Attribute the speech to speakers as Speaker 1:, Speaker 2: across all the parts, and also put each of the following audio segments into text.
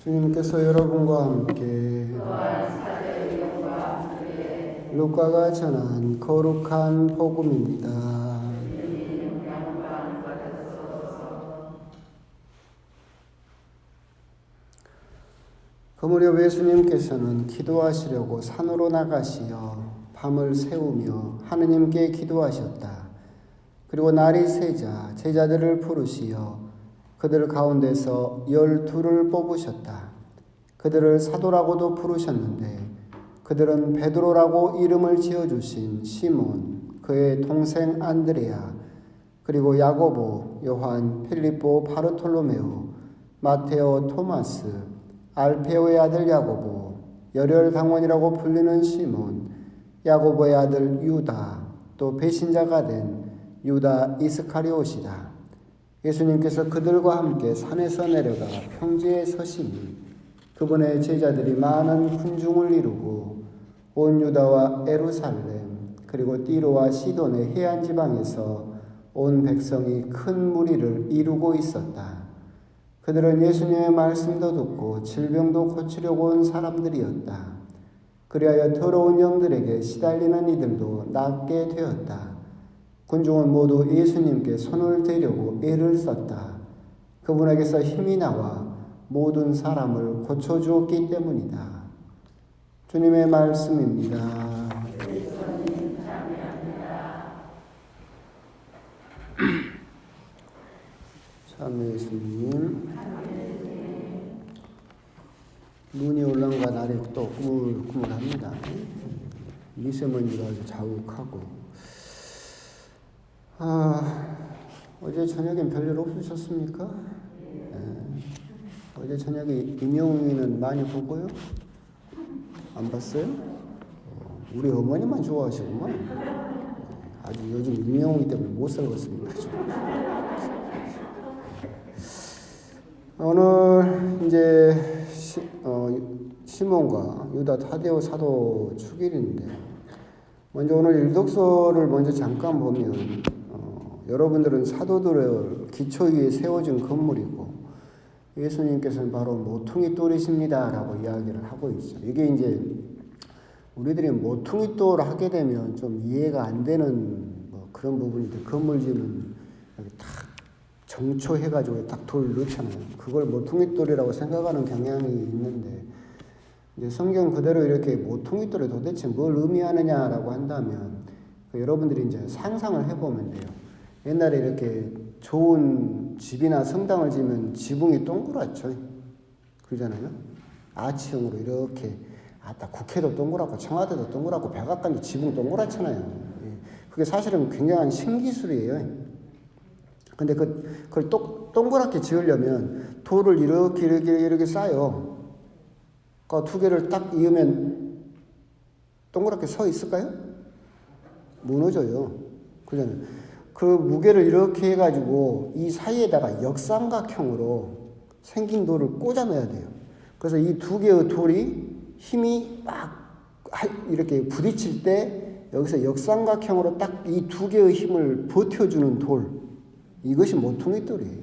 Speaker 1: 주님께서 여러분과 함께 루카가 전한 거룩한 복음입니다. 그 무렵 예수님께서는 기도하시려고 산으로 나가시어 밤을 새우며 하느님께 기도하셨다. 그리고 날이 새자 제자들을 부르시어 그들 가운데서 12를 뽑으셨다. 그들을 사도라고도 부르셨는데 그들은 베드로라고 이름을 지어주신 시몬, 그의 동생 안드레아, 그리고 야고보, 요한, 필립보, 바르톨로메오, 마테오, 토마스, 알페오의 아들 야고보, 열혈당원이라고 불리는 시몬, 야고보의 아들 유다, 또 배신자가 된 유다 이스카리옷이다. 예수님께서 그들과 함께 산에서 내려가 평지에 서시니 그분의 제자들이 많은 군중을 이루고 온 유다와 예루살렘 그리고 띠로와 시돈의 해안 지방에서 온 백성이 큰 무리를 이루고 있었다. 그들은 예수님의 말씀도 듣고 질병도 고치려고 온 사람들이었다. 그리하여 더러운 영들에게 시달리는 이들도 낫게 되었다. 군중은 모두 예수님께 손을 대려고 애를 썼다. 그분에게서 힘이 나와 모든 사람을 고쳐주었기 때문이다. 주님의 말씀입니다. 참 예수님, 눈이 올라온가 날이 또 꾸물꾸물합니다. 미세먼지가 아주 자욱하고. 어제 저녁엔 별일 없으셨습니까? 어제 저녁에 임영웅이는 많이 보고요? 안 봤어요? 우리 어머니만 좋아하시구만. 아주 요즘 임영웅이 때문에 못 살겠습니다. 오늘 이제 시몬과 유다 타데오 사도 축일인데 먼저 오늘 일독서를 먼저 잠깐 보면 여러분들은 사도들의 기초 위에 세워진 건물이고 예수님께서는 바로 모퉁이 돌이십니다 라고 이야기를 하고 있죠. 이게 이제 우리들이 모퉁이 돌을 하게 되면 좀 이해가 안 되는 그런 부분인데 건물 지으면 여기 딱 정초해가지고 딱 돌 넣잖아요. 그걸 모퉁이 돌이라고 생각하는 경향이 있는데 이제 성경 그대로 이렇게 모퉁이 돌이 도대체 뭘 의미하느냐라고 한다면 여러분들이 이제 상상을 해보면 돼요. 옛날에 이렇게 좋은 집이나 성당을 지으면 지붕이 동그랗죠. 그러잖아요. 아치형으로 이렇게 국회도 동그랗고 청와대도 동그랗고 백악관도 지붕 동그랗잖아요. 그게 사실은 굉장한 신기술이에요. 근데 그걸 동그랗게 지으려면 돌을 이렇게 쌓아요. 그 두 개를 딱 이으면 동그랗게 서 있을까요? 무너져요. 그러잖아요. 그 무게를 이렇게 해가지고 이 사이에다가 역삼각형으로 생긴 돌을 꽂아 넣어야 돼요. 그래서 이 두 개의 돌이 힘이 막 이렇게 부딪힐 때 여기서 역삼각형으로 딱 이 두 개의 힘을 버텨주는 돌. 이것이 모퉁이 돌이에요.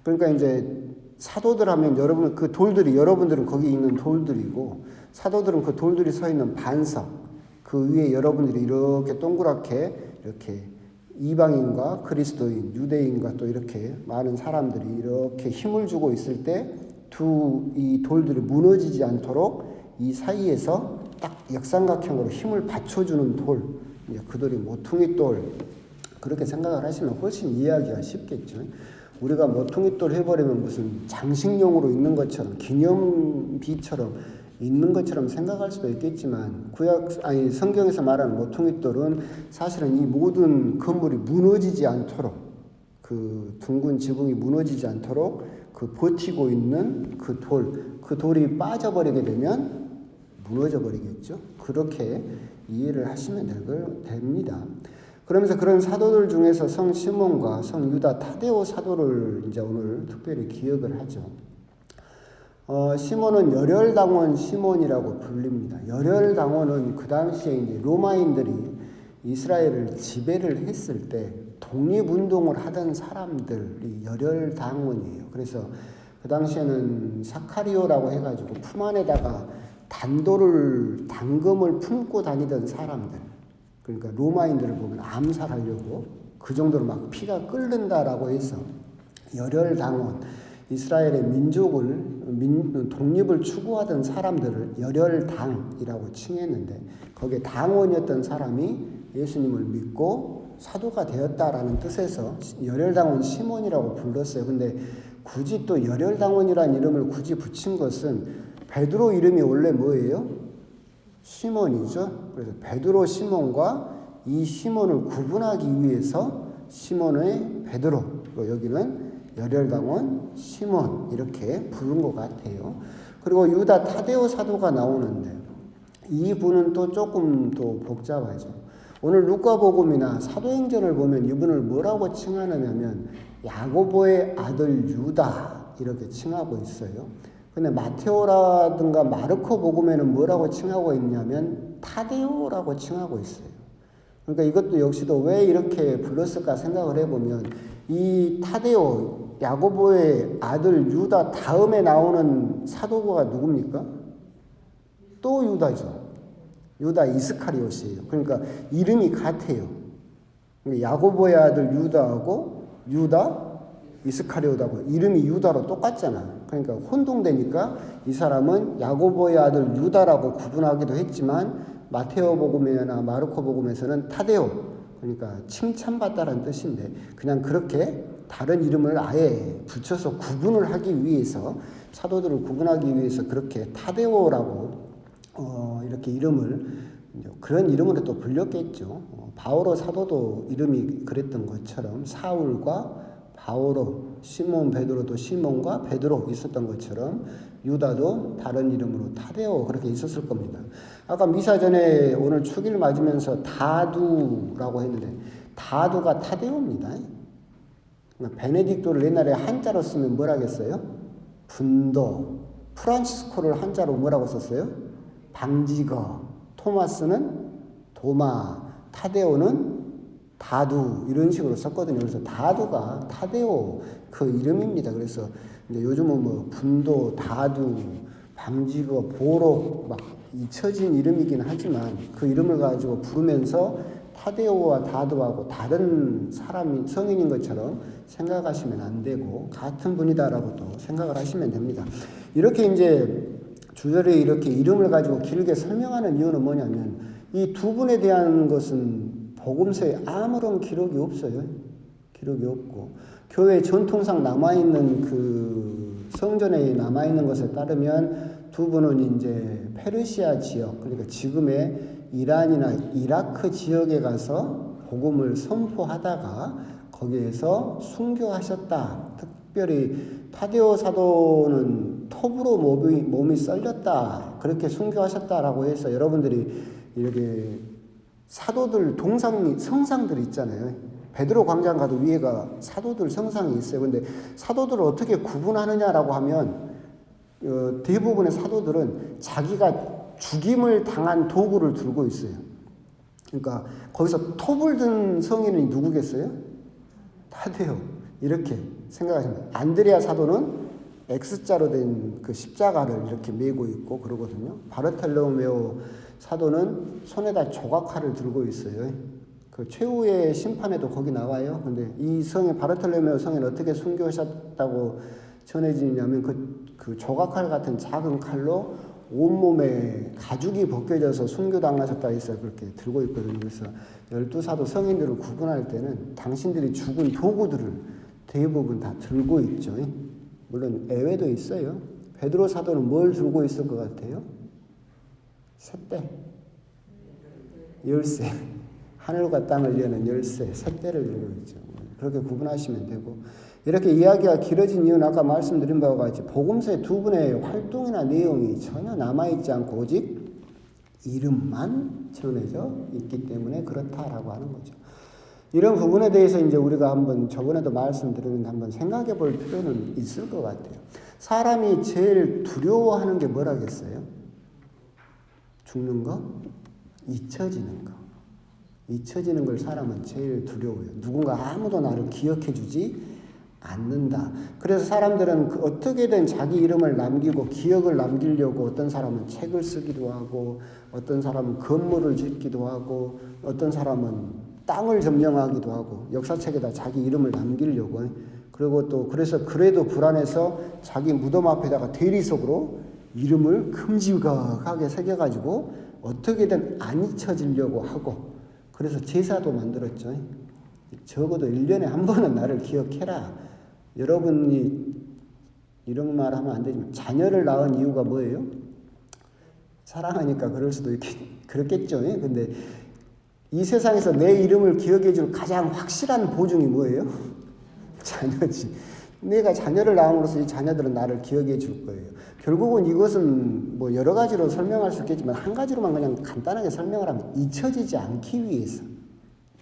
Speaker 1: 그러니까 이제 사도들 하면 여러분 그 돌들이 여러분들은 거기 있는 돌들이고 사도들은 그 돌들이 서 있는 반석 그 위에 여러분들이 이렇게 동그랗게 이렇게 이방인과 그리스도인, 유대인과 또 이렇게 많은 사람들이 이렇게 힘을 주고 있을 때 이 돌들이 무너지지 않도록 이 사이에서 딱 역삼각형으로 힘을 받쳐주는 돌, 그 돌이 모퉁이 돌. 그렇게 생각을 하시면 훨씬 이해하기가 쉽겠죠. 우리가 모퉁이돌 해버리면 무슨 장식용으로 있는 것처럼 기념비처럼 있는 것처럼 생각할 수도 있겠지만 성경에서 말하는 모퉁이돌은 사실은 이 모든 건물이 무너지지 않도록 그 둥근 지붕이 무너지지 않도록 그 버티고 있는 그 돌이 빠져버리게 되면 무너져 버리겠죠. 그렇게 이해를 하시면 됩니다. 그러면서 그런 사도들 중에서 성 시몬과 성 유다 타데오 사도를 이제 오늘 특별히 기억을 하죠. 시몬은 열혈당원 시몬이라고 불립니다. 열혈당원은 그 당시에 이제 로마인들이 이스라엘을 지배를 했을 때 독립운동을 하던 사람들이 열혈당원이에요. 그래서 그 당시에는 사카리오라고 해가지고 품 안에다가 단금을 품고 다니던 사람들, 그러니까 로마인들을 보면 암살하려고 그 정도로 막 피가 끓는다라고 해서 열혈당원, 이스라엘의 독립을 추구하던 사람들을 열혈당이라고 칭했는데, 거기에 당원이었던 사람이 예수님을 믿고 사도가 되었다라는 뜻에서 열혈당원 시몬이라고 불렀어요. 근데 굳이 또 열혈당원이라는 이름을 굳이 붙인 것은 베드로 이름이 원래 뭐예요? 시몬이죠. 그래서 베드로 시몬과 이 시몬을 구분하기 위해서 시몬의 베드로, 여기는 열혈당원 시몬 이렇게 부른 것 같아요. 그리고 유다 타데오 사도가 나오는데 이 분은 또 조금 더 복잡하죠. 오늘 누가복음이나 사도행전을 보면 이분을 뭐라고 칭하느냐면 야고보의 아들 유다 이렇게 칭하고 있어요. 근데 마테오라든가 마르코 복음에는 뭐라고 칭하고 있냐면 타데오라고 칭하고 있어요. 그러니까 이것도 역시도 왜 이렇게 불렀을까 생각을 해보면 이 타데오, 야고보의 아들 유다 다음에 나오는 사도가 누굽니까? 또 유다죠. 유다 이스카리옷이에요. 그러니까 이름이 같아요. 야고보의 아들 유다하고 유다 이스카리옷하고 이름이 유다로 똑같잖아. 그러니까 혼동되니까 이 사람은 야고보의 아들 유다라고 구분하기도 했지만 마테오 복음이나 마르코 복음에서는 타데오, 그러니까 칭찬받다라는 뜻인데 그냥 그렇게 다른 이름을 아예 붙여서 구분을 하기 위해서, 사도들을 구분하기 위해서 그렇게 타데오라고 이렇게 이름을 그런 이름으로 또 불렸겠죠. 바오로 사도도 이름이 그랬던 것처럼 사울과 바오로, 시몬 베드로도 시몬과 베드로 있었던 것처럼 유다도 다른 이름으로 타데오 그렇게 있었을 겁니다. 아까 미사 전에 오늘 축일 맞으면서 다두라고 했는데 다두가 타데오입니다. 베네딕토를 옛날에 한자로 쓰면 뭐라겠어요? 분도. 프란치스코를 한자로 뭐라고 썼어요? 방지거. 토마스는 도마. 타데오는 다두 이런 식으로 썼거든요. 그래서 다두가 타데오 그 이름입니다. 그래서 이제 요즘은 뭐 분도, 다두, 방지거, 보록 막 잊혀진 이름이긴 하지만 그 이름을 가지고 부르면서 타데오와 다두하고 다른 사람이 성인인 것처럼 생각하시면 안 되고 같은 분이다라고도 생각을 하시면 됩니다. 이렇게 이제 주절에 이렇게 이름을 가지고 길게 설명하는 이유는 뭐냐면 이 두 분에 대한 것은 복음서에 아무런 기록이 없어요. 기록이 없고 교회 전통상 남아있는 그 성전에 남아있는 것에 따르면 두 분은 이제 페르시아 지역, 그러니까 지금의 이란이나 이라크 지역에 가서 복음을 선포하다가 거기에서 순교하셨다. 특별히 타데오 사도는 톱으로 몸이 썰렸다. 그렇게 순교하셨다라고 해서 여러분들이 이렇게 사도들 성상들 있잖아요. 베드로 광장 가도 위에가 사도들 성상이 있어요. 근데 사도들을 어떻게 구분하느냐라고 하면 대부분의 사도들은 자기가 죽임을 당한 도구를 들고 있어요. 그러니까 거기서 톱을 든 성인이 누구겠어요? 타데오. 이렇게 생각하시면 안드레아 사도는 X자로 된 그 십자가를 이렇게 메고 있고 그러거든요. 바르톨로메오 사도는 손에다 조각칼을 들고 있어요. 그 최후의 심판에도 거기 나와요. 근데 이 성의 바르톨로메오 성에는 어떻게 순교하셨다고 전해지냐면 그 조각칼 같은 작은 칼로 온몸에 가죽이 벗겨져서 순교당하셨다 해서 그렇게 들고 있거든요. 그래서 12사도 성인들을 구분할 때는 당신들이 죽은 도구들을 대부분 다 들고 있죠. 물론 예외도 있어요. 베드로 사도는 뭘 들고 있을 것 같아요? 셋대. 열쇠. 하늘과 땅을 여는 열쇠, 셋대를 들고 있죠. 그렇게 구분하시면 되고, 이렇게 이야기가 길어진 이유는 아까 말씀드린 바와 같이 복음서의 두 분의 활동이나 내용이 전혀 남아있지 않고 오직 이름만 전해져 있기 때문에 그렇다라고 하는 거죠. 이런 부분에 대해서 이제 우리가 한번 저번에도 말씀드렸는데 한번 생각해 볼 필요는 있을 것 같아요. 사람이 제일 두려워하는 게 뭐라겠어요? 죽는 거? 잊혀지는 거. 잊혀지는 걸 사람은 제일 두려워해요. 누군가 아무도 나를 기억해 주지 않는다. 그래서 사람들은 어떻게든 자기 이름을 남기고 기억을 남기려고 어떤 사람은 책을 쓰기도 하고 어떤 사람은 건물을 짓기도 하고 어떤 사람은 땅을 점령하기도 하고 역사책에다 자기 이름을 남기려고 그리고 또 그래서 그래도 불안해서 자기 무덤 앞에다가 대리석으로 이름을 큼지막하게 새겨가지고 어떻게든 안 잊혀지려고 하고 그래서 제사도 만들었죠. 적어도 1년에 한 번은 나를 기억해라. 여러분이 이런 말 하면 안 되지만 자녀를 낳은 이유가 뭐예요? 사랑하니까 그럴 수도 그렇겠죠. 근데 이 세상에서 내 이름을 기억해 줄 가장 확실한 보증이 뭐예요? 자녀지. 내가 자녀를 낳음으로써 이 자녀들은 나를 기억해 줄 거예요. 결국은 이것은 뭐 여러 가지로 설명할 수 있겠지만 한 가지로만 그냥 간단하게 설명을 하면 잊혀지지 않기 위해서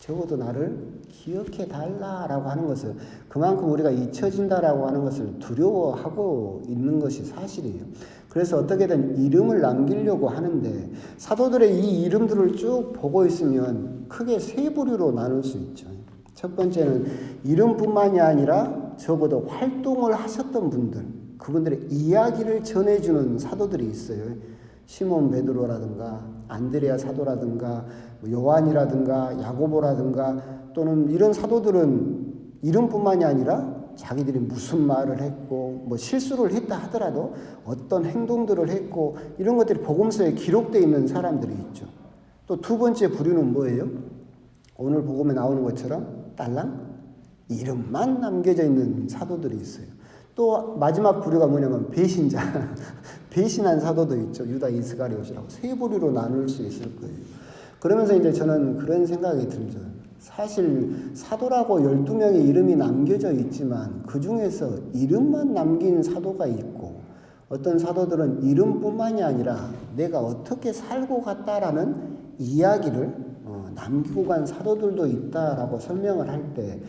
Speaker 1: 적어도 나를 기억해 달라라고 하는 것을 그만큼 우리가 잊혀진다라고 하는 것을 두려워하고 있는 것이 사실이에요. 그래서 어떻게든 이름을 남기려고 하는데 사도들의 이 이름들을 쭉 보고 있으면 크게 세 부류로 나눌 수 있죠. 첫 번째는 이름뿐만이 아니라 적어도 활동을 하셨던 분들, 그분들의 이야기를 전해주는 사도들이 있어요. 시몬 베드로라든가 안드레아 사도라든가 요한이라든가 야고보라든가 또는 이런 사도들은 이름뿐만이 아니라 자기들이 무슨 말을 했고 뭐 실수를 했다 하더라도 어떤 행동들을 했고 이런 것들이 복음서에 기록되어 있는 사람들이 있죠. 또 두 번째 부류는 뭐예요? 오늘 복음에 나오는 것처럼 딸랑 이름만 남겨져 있는 사도들이 있어요. 또 마지막 부류가 뭐냐면 배신자, 배신한 사도도 있죠. 유다 이스가리옷이라고 세 부류로 나눌 수 있을 거예요. 그러면서 이제 저는 그런 생각이 들죠. 사실 사도라고 12명의 이름이 남겨져 있지만 그 중에서 이름만 남긴 사도가 있고 어떤 사도들은 이름뿐만이 아니라 내가 어떻게 살고 갔다라는 이야기를 남기고 간 사도들도 있다라고 설명을 할 때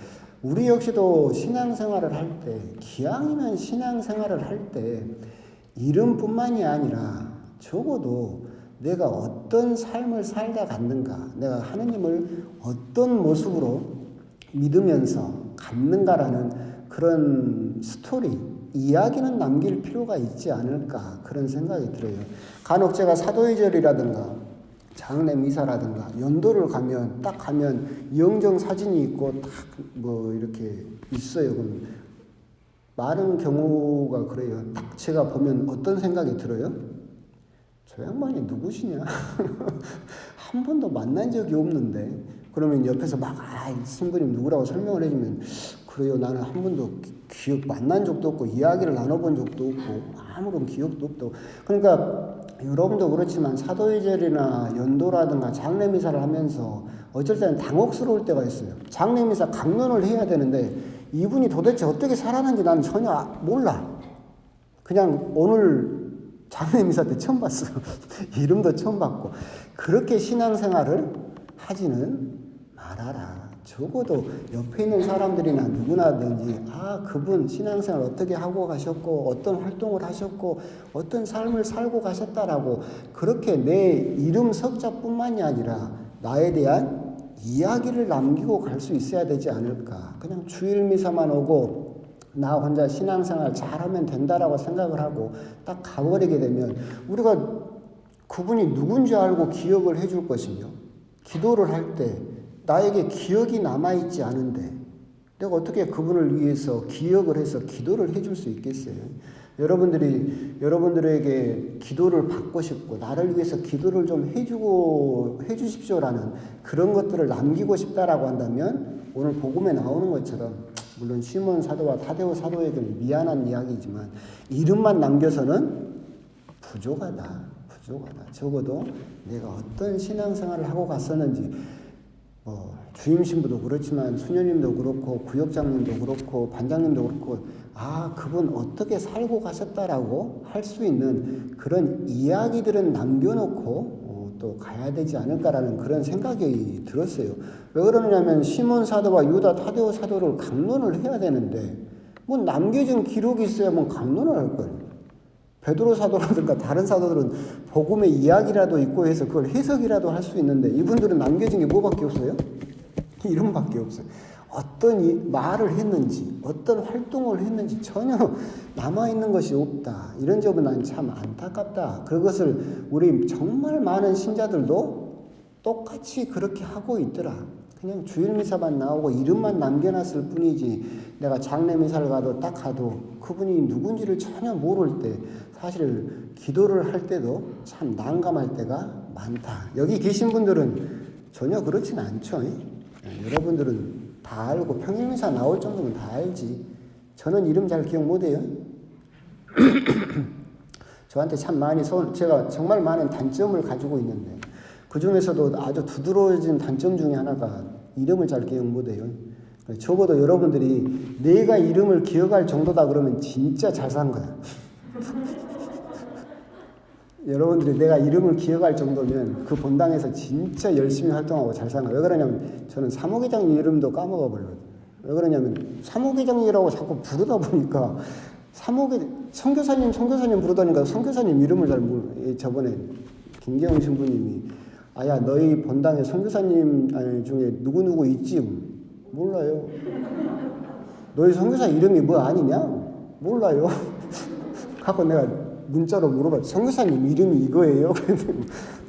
Speaker 1: 우리 역시도 신앙생활을 할 때 기왕이면 신앙생활을 할 때 이름뿐만이 아니라 적어도 내가 어떤 삶을 살다 갔는가, 내가 하느님을 어떤 모습으로 믿으면서 갔는가라는 그런 스토리, 이야기는 남길 필요가 있지 않을까 그런 생각이 들어요. 간혹 제가 사도행전이라든가 장례 미사라든가 연도를 가면 딱 가면 영정 사진이 있고 딱 뭐 이렇게 있어요. 그럼 많은 경우가 그래요. 딱 제가 보면 어떤 생각이 들어요? 저 양반이 누구시냐? 한 번도 만난 적이 없는데 그러면 옆에서 막 신부님 누구라고 설명을 해주면 그래요. 나는 한 번도 만난 적도 없고 이야기를 나눠본 적도 없고 아무런 기억도 없다고. 그러니까 여러분도 그렇지만 사도행전이나 연도라든가 장례미사를 하면서 어쩔 때는 당혹스러울 때가 있어요. 장례미사 강론을 해야 되는데 이분이 도대체 어떻게 살아난지 나는 전혀 몰라. 그냥 오늘 장례미사 때 처음 봤어요. 이름도 처음 봤고. 그렇게 신앙생활을 하지는 말아라. 적어도 옆에 있는 사람들이나 누구나든지 그분 신앙생활 어떻게 하고 가셨고 어떤 활동을 하셨고 어떤 삶을 살고 가셨다라고 그렇게 내 이름 석자뿐만이 아니라 나에 대한 이야기를 남기고 갈 수 있어야 되지 않을까. 그냥 주일 미사만 오고 나 혼자 신앙생활 잘하면 된다라고 생각을 하고 딱 가버리게 되면 우리가 그분이 누군지 알고 기억을 해줄 것이며 기도를 할 때 나에게 기억이 남아있지 않은데 내가 어떻게 그분을 위해서 기억을 해서 기도를 해줄 수 있겠어요? 여러분들에게 기도를 받고 싶고 나를 위해서 기도를 좀 해주십시오라는 그런 것들을 남기고 싶다라고 한다면 오늘 복음에 나오는 것처럼 물론 시몬 사도와 타데오 사도에게는 미안한 이야기지만 이름만 남겨서는 부족하다. 적어도 내가 어떤 신앙생활을 하고 갔었는지 주임 신부도 그렇지만 수녀님도 그렇고 구역장님도 그렇고 반장님도 그렇고 그분 어떻게 살고 가셨다라고 할 수 있는 그런 이야기들은 남겨놓고 또 가야 되지 않을까라는 그런 생각이 들었어요. 왜 그러냐면 시몬 사도와 유다 타데오 사도를 강론을 해야 되는데 뭐 남겨진 기록이 있어야만 강론을 할 거예요. 베드로 사도라든가 다른 사도들은 복음의 이야기라도 있고 해서 그걸 해석이라도 할 수 있는데 이분들은 남겨진 게 뭐밖에 없어요? 이름밖에 없어요. 어떤 말을 했는지, 어떤 활동을 했는지 전혀 남아있는 것이 없다. 이런 점은 난 참 안타깝다. 그것을 우리 정말 많은 신자들도 똑같이 그렇게 하고 있더라. 그냥 주일미사만 나오고 이름만 남겨놨을 뿐이지, 내가 장례미사를 딱 가도 그분이 누군지를 전혀 모를 때 사실 기도를 할 때도 참 난감할 때가 많다. 여기 계신 분들은 전혀 그렇진 않죠. 여러분들은 다 알고 평일미사 나올 정도면 다 알지. 저는 이름 잘 기억 못해요. 저한테 참 많이 제가 정말 많은 단점을 가지고 있는데 그 중에서도 아주 두드러진 단점 중에 하나가 이름을 잘 기억 못해요. 적어도 여러분들이 내가 이름을 기억할 정도다 그러면 진짜 잘 산 거야. 여러분들이 내가 이름을 기억할 정도면 그 본당에서 진짜 열심히 활동하고 잘 사는 거예요. 왜 그러냐면 저는 사모회장 이름도 까먹어 버리거든요. 왜 그러냐면 사모회장이라고 자꾸 부르다 보니까 선교사님 부르다니까 선교사님 이름을 잘 모르. 저번에 김경훈 신부님이 아야 너희 본당에 선교사님 중에 누구누구 있지? 몰라요. 너희 선교사 이름이 뭐 아니냐? 몰라요. 갖고 내가 문자로 물어봤죠. 선교사님 이름이 이거예요?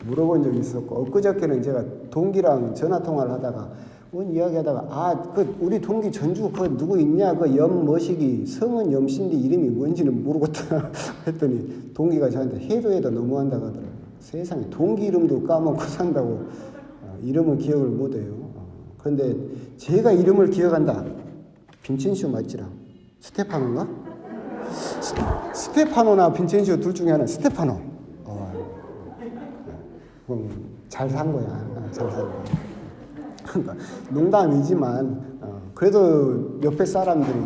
Speaker 1: 물어본 적이 있었고, 엊그저께는 제가 동기랑 전화통화를 하다가 이야기하다가 우리 동기 전주 누구 있냐? 염머시기 성은 염신데 이름이 뭔지는 모르겠다 했더니 동기가 저한테 해도 너무한다고 하더라고요. 세상에 동기 이름도 까먹고 산다고 이름은 기억을 못해요. 그런데 제가 이름을 기억한다. 빈첸시오 맞지라? 스테파노인가? 스테파노나 빈첸시오 둘 중에 하나. 스테파노. 잘 산 거야. 잘 산 거야. 그러니까 농담이지만 그래도 옆에 사람들이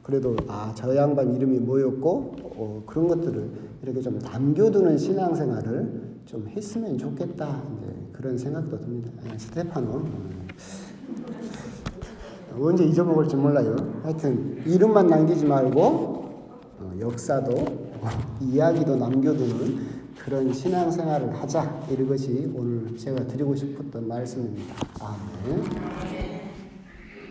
Speaker 1: 그래도 저 양반 이름이 뭐였고 그런 것들을 이렇게 좀 남겨두는 신앙생활을 좀 했으면 좋겠다. 이제 그런 생각도 듭니다. 스테파노. 언제 잊어먹을지 몰라요. 하여튼 이름만 남기지 말고 역사도 이야기도 남겨두는 그런 신앙생활을 하자. 이것이 오늘 제가 드리고 싶었던 말씀입니다. 아멘.